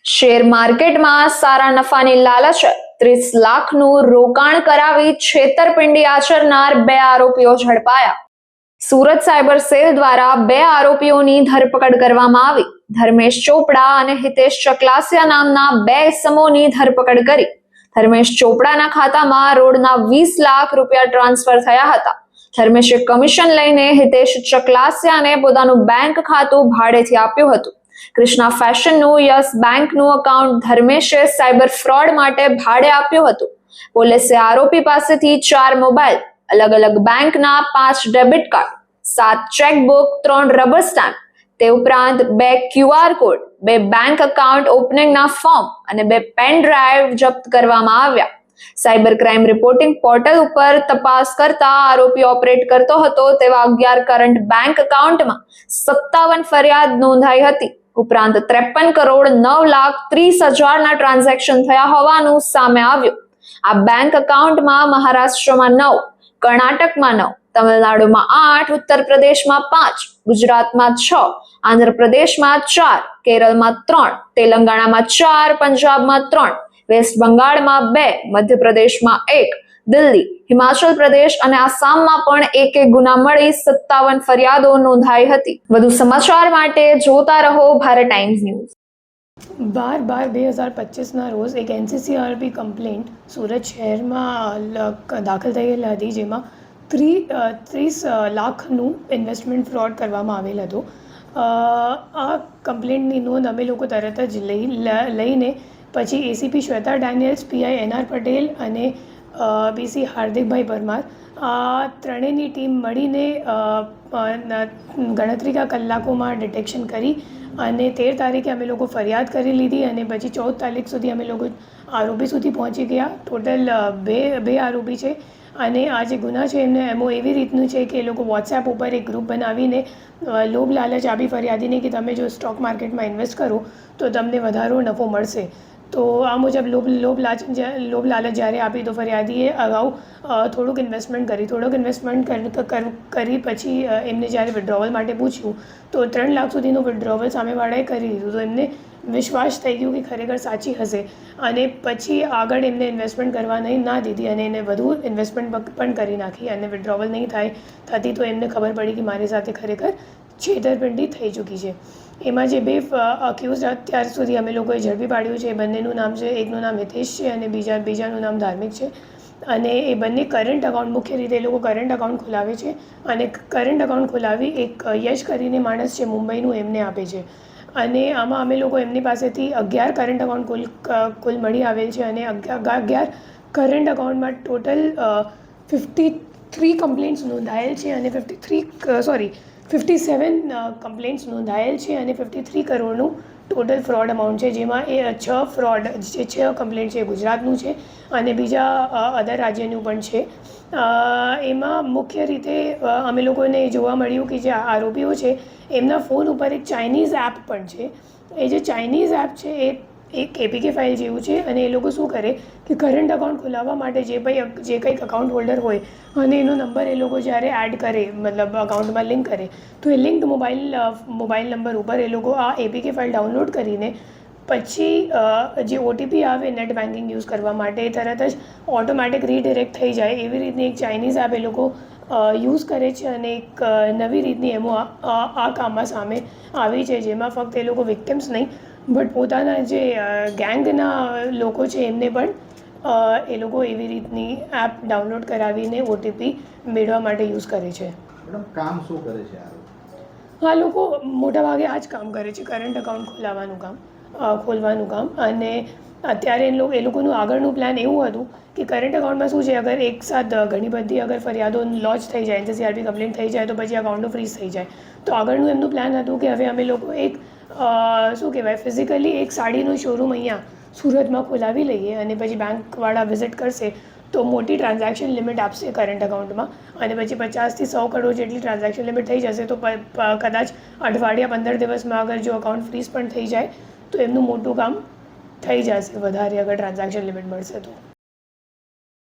Share માર્કેટમાં સારા નફાની લાલચે 30 લાખનું રોકાણ કરાવી છેતરપિંડી આચરનાર 2 આરોપીઓ ઝડપાયા. સુરત સાયબર સેલ દ્વારા 2 આરોપીઓની ધરપકડ કરવામાં આવી. ધર્મેશ ચોપડા અને હિતેશ ચકલાસિયા નામના 2 ઇસમોની ધરપકડ કરી. ધર્મેશ ચોપડાના ખાતામાં રોડના 20 લાખ રૂપિયા ટ્રાન્સફર થયા હતા. ધર્મેશે કમિશન લઈને હિતેશ ચકલાસિયાને પોતાનું બેંક ખાતું ભાડેથી આપ્યું હતું. કૃષ્ણા ફેશનનું યસ બેંકનું એકાઉન્ટ ધર્મેશે સાયબર ફ્રોડ માટે ભાડે આપ્યું હતું. પોલીસે આરોપી પાસેથી 4 મોબાઈલ, અલગ અલગ બેંકના 5 debit card, 7 chequebook, 3 rubber stamp, તે ઉપરાંત 2 QR કોડ, 2 બેંક એકાઉન્ટ ઓપનિંગના ફોર્મ અને 2 પેન ડ્રાઈવ જપ્ત કરવામાં આવ્યા. સાયબર ક્રાઇમ રિપોર્ટિંગ પોર્ટલ ઉપર તપાસ કરતા આરોપી ઓપરેટ કરતો હતો તેવા 11 કરંટ બેંક એકાઉન્ટમાં 57 ફરિયાદ નોંધાઈ હતી. ઉપરાંત 53 કરોડ 9,30,000ના ટ્રાન્ઝેક્શન થયા હોવાનું સામે આવ્યું. આ બેંક એકાઉન્ટમાં મહારાષ્ટ્રમાં 9, કર્ણાટકમાં 9, તમિલનાડુમાં 8, ઉત્તર પ્રદેશમાં 5, ગુજરાતમાં 6, આંધ્રપ્રદેશમાં 4, કેરળમાં 3, તેલંગાણામાં 4, પંજાબમાં 3, વેસ્ટ બંગાળમાં 2, મધ્યપ્રદેશમાં 1, દિલ્હી, હિમાચલ પ્રદેશ અને આસામમાં પણ એક ગુના મળી 57 ફરિયાદો નોંધાઈ હતી. વધુ સમાચાર માટે જોતા રહો ભારત ટાઈમ્સ ન્યૂઝ. 12/2/2025ના રોજ એક NCCRB કમ્પ્લેન્ટ સુરત શહેરમાં દાખલ થયેલ હતી, જેમાં 30 લાખનું ઇન્વેસ્ટમેન્ટ ફ્રોડ કરવામાં આવેલ હતું. આ કમ્પ્લેન્ટની નોંધ અમે લોકો તરત જ લઈને પછી ACP Shweta Daniels, PI NR Patel અને PC હાર્દિકભાઈ પરમાર આ ત્રણેયની ટીમ મળીને ગણતરીના કલાકોમાં ડિટેક્શન કરી અને 13 તારીખે અમે લોકો ફરિયાદ કરી લીધી અને પછી 14 તારીખ સુધી અમે લોકો આરોપી સુધી પહોંચી ગયા. ટોટલ બે આરોપી છે અને આ જે ગુના છે એમને એમો એવી રીતનું છે કે એ લોકો વોટ્સએપ ઉપર એક ગ્રુપ બનાવીને લોભ લાલચ આપી ફરિયાદીને કે તમે જો સ્ટોક માર્કેટમાં ઇન્વેસ્ટ કરો તો તમને વધારો નફો મળશે. તો આ મુજબ લોભ લાલચ જ્યારે આપી તો ફરિયાદીએ અગાઉ થોડુંક ઇન્વેસ્ટમેન્ટ કરી પછી એમને જ્યારે વિડ્રોવલ માટે પૂછ્યું તો 3 લાખ સુધીનું વિડ્રોવલ સામેવાળાએ કરી દીધું. તો એમને વિશ્વાસ થઈ ગયો કે ખરેખર સાચી હશે અને પછી આગળ એમને ઇન્વેસ્ટમેન્ટ કરવા ના દીધી અને એને વધુ ઇન્વેસ્ટમેન્ટ પણ કરી નાખી અને વિડ્રોવલ નહીં થતી તો એમને ખબર પડી કે મારી સાથે ખરેખર છેતરપિંડી થઈ ચૂકી છે. એમાં જે 2 અક્યુઝ અત્યાર સુધી અમે લોકોએ ઝડપી પાડ્યું છે એ બંનેનું નામ છે, એકનું નામ હિતેશ છે અને બીજાનું નામ ધાર્મિક છે. અને એ બંને કરંટ એકાઉન્ટ, મુખ્ય રીતે એ લોકો કરંટ એકાઉન્ટ ખોલાવે છે અને કરંટ એકાઉન્ટ ખોલાવી એક યશ કરીને માણસ છે મુંબઈનું, એમને આપે છે. અને આમાં અમે લોકો એમની પાસેથી 11 કરંટ એકાઉન્ટ કુલ મળી આવેલ છે અને 11 કરંટ એકાઉન્ટમાં ટોટલ 53 કમ્પ્લેન્ટ્સ નોંધાયેલ છે અને 57 કમ્પ્લેન્ટ્સ નોંધાયેલ છે અને 53 કરોડનું ટોટલ ફ્રોડ અમાઉન્ટ છે, જેમાં એ 6 કમ્પ્લેન્ટ છે ગુજરાતનું છે અને બીજા અધર રાજ્યનું પણ છે. એમાં મુખ્ય રીતે અમે લોકોને જોવા મળ્યું કે જે આરોપીઓ છે એમના ફોન ઉપર એક ચાઇનીઝ એપ પણ છે. એ જે ચાઇનીઝ એપ છે એ એક APK ફાઇલ જેવું છે અને એ લોકો શું કરે કે કરંટ એકાઉન્ટ ખોલાવવા માટે જે કંઈક અકાઉન્ટ હોલ્ડર હોય અને એનો નંબર એ લોકો જ્યારે એડ કરે, મતલબ અકાઉન્ટમાં લિંક કરે તો એ લિંક્ડ મોબાઈલ નંબર ઉપર એ લોકો આ APK ફાઇલ ડાઉનલોડ કરીને પછી જે OTP આવે નેટ બેન્કિંગ યુઝ કરવા માટે એ તરત જ ઓટોમેટિક રીડિરેક્ટ થઈ જાય એવી રીતની એક ચાઇનીઝ એપ એ લોકો યુઝ કરે છે અને એક નવી રીતની એમો આ કામમાં સામે આવી છે, જેમાં ફક્ત એ લોકો વિક્ટિમ્સ નહીં બટ પોતાના જે ગેંગના લોકો છે એમને પણ એ લોકો એવી રીતની એપ ડાઉનલોડ કરાવીને OTP મેળવવા માટે યુઝ કરે છે. મેડમ, કામ શું કરે છે આ લોકો મોટાભાગે આ જ કામ કરે છે, કરંટ એકાઉન્ટ ખોલવાનું કામ. અને અત્યારે એ લોકોનું આગળનું પ્લાન એવું હતું કે કરંટ એકાઉન્ટમાં શું છે, અગર એકસાથ ઘણી બધી અગર ફરિયાદો લોન્ચ થઈ જાય, NCCRB કમ્પ્લેન્ટ થઈ જાય તો પછી અકાઉન્ટો ફ્રીઝ થઈ જાય. તો આગળનું એમનું પ્લાન હતું કે હવે અમે લોકો એક ફિઝિકલી એક સાડીનું શોરૂમ અહીંયા સુરતમાં ખોલાવી લઈએ અને પછી બેંકવાળા વિઝિટ કરશે તો મોટી ટ્રાન્ઝેક્શન લિમિટ આપશે કરંટ એકાઉન્ટમાં અને પછી 50 થી 100 કરોડ જેટલી ટ્રાન્ઝેક્શન લિમિટ થઈ જશે તો કદાચ અઠવાડિયા 15 દિવસમાં અગર જો અકાઉન્ટ ફ્રીઝ પણ થઈ જાય તો એમનું મોટું કામ થઈ જશે વધારે અગર ટ્રાન્ઝેક્શન લિમિટ મળશે તો.